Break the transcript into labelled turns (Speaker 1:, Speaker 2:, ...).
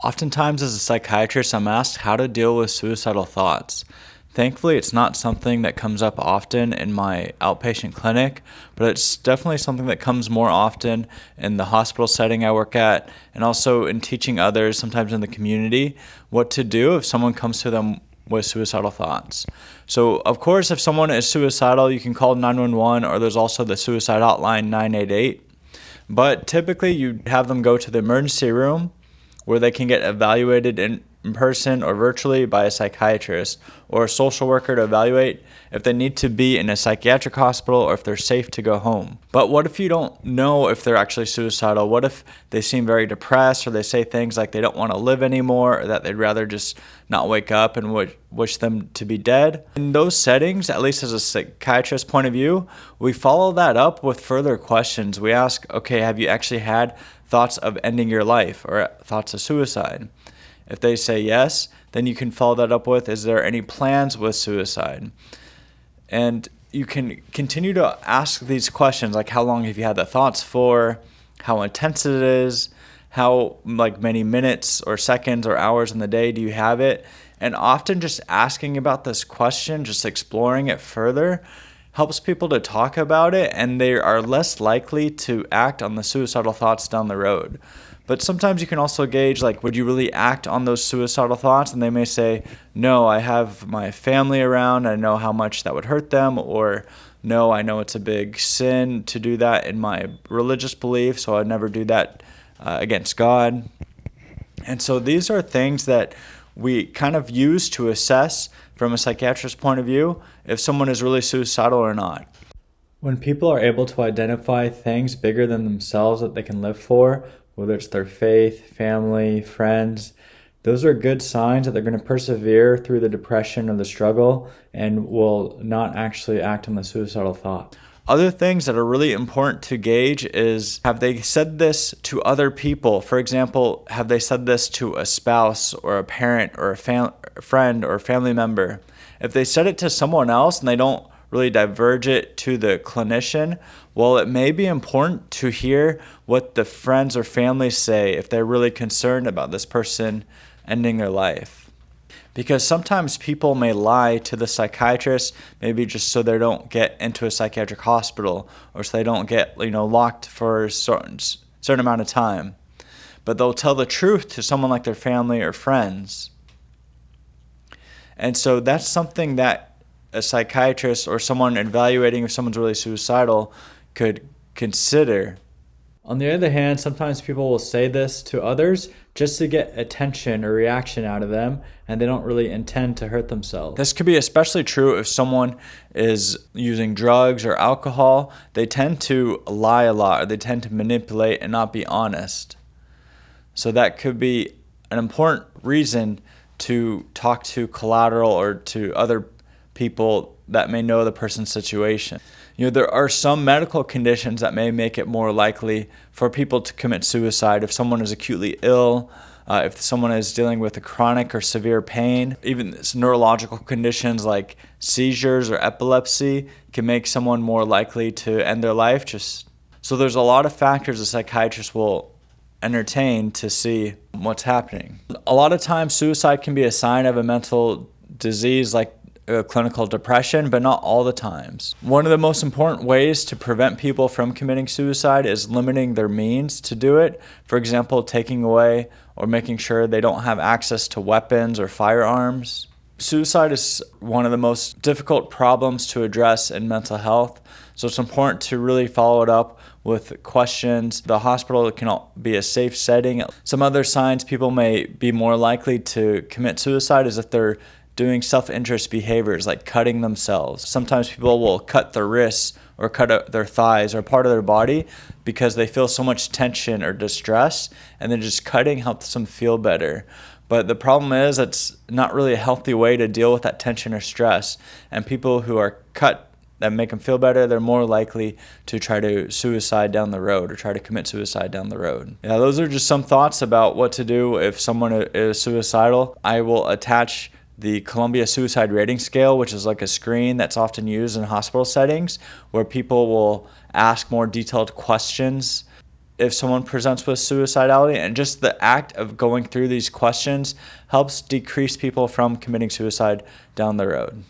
Speaker 1: Oftentimes, as a psychiatrist, I'm asked how to deal with suicidal thoughts. Thankfully, it's not something that comes up often in my outpatient clinic, but it's definitely something that comes more often in the hospital setting I work at, and also in teaching others, sometimes in the community, what to do if someone comes to them with suicidal thoughts. So, of course, if someone is suicidal, you can call 911, or there's also the suicide hotline 988. But typically, you have them go to the emergency room where they can get evaluated in person or virtually by a psychiatrist or a social worker to evaluate if they need to be in a psychiatric hospital or if they're safe to go home. But what if you don't know if they're actually suicidal? What if they seem very depressed, or they say things like they don't want to live anymore, or that they'd rather just not wake up and wish them to be dead? In those settings, at least as a psychiatrist point of view, we follow that up with further questions. We ask, okay, have you actually had thoughts of ending your life or thoughts of suicide? If they say yes, then you can follow that up with, is there any plans with suicide? And you can continue to ask these questions, like how long have you had the thoughts for, how intense it is, how many minutes or seconds or hours in the day do you have it? And often just asking about this question, just exploring it further, helps people to talk about it, and they are less likely to act on the suicidal thoughts down the road. But sometimes you can also gauge, would you really act on those suicidal thoughts? And they may say, no, I have my family around, I know how much that would hurt them, or no, I know it's a big sin to do that in my religious belief, so I'd never do that against God. And so these are things that we kind of use to assess from a psychiatrist's point of view if someone is really suicidal or not. When people are able to identify things bigger than themselves that they can live for, whether it's their faith, family, friends, those are good signs that they're going to persevere through the depression or the struggle and will not actually act on the suicidal thought. Other things that are really important to gauge is, have they said this to other people? For example, have they said this to a spouse or a parent or a friend or a family member? If they said it to someone else and they don't really diverge it to the clinician, well, it may be important to hear what the friends or family say if they're really concerned about this person ending their life. Because sometimes people may lie to the psychiatrist, maybe just so they don't get into a psychiatric hospital, or so they don't get locked for a certain amount of time. But they'll tell the truth to someone like their family or friends. And so that's something that a psychiatrist or someone evaluating if someone's really suicidal could consider. On the other hand, sometimes people will say this to others just to get attention or reaction out of them, and they don't really intend to hurt themselves. This could be especially true if someone is using drugs or alcohol. They tend to lie a lot, or they tend to manipulate and not be honest. So that could be an important reason to talk to collateral or to other people that may know the person's situation. There are some medical conditions that may make it more likely for people to commit suicide. If someone is acutely ill, if someone is dealing with a chronic or severe pain, even neurological conditions like seizures or epilepsy can make someone more likely to end their life. So there's a lot of factors a psychiatrist will entertain to see what's happening. A lot of times suicide can be a sign of a mental disease like clinical depression, but not all the times. One of the most important ways to prevent people from committing suicide is limiting their means to do it. For example, taking away or making sure they don't have access to weapons or firearms. Suicide is one of the most difficult problems to address in mental health, so it's important to really follow it up with questions. The hospital can be a safe setting. Some other signs people may be more likely to commit suicide is if they're doing self-interest behaviors like cutting themselves. Sometimes people will cut their wrists or cut their thighs or part of their body because they feel so much tension or distress, and then just cutting helps them feel better. But the problem is it's not really a healthy way to deal with that tension or stress. And people who are cut that make them feel better, they're more likely to try to suicide down the road or try to commit suicide down the road. Yeah, those are just some thoughts about what to do if someone is suicidal. I will attach the Columbia Suicide Rating Scale, which is like a screen that's often used in hospital settings where people will ask more detailed questions if someone presents with suicidality, and just the act of going through these questions helps decrease people from committing suicide down the road.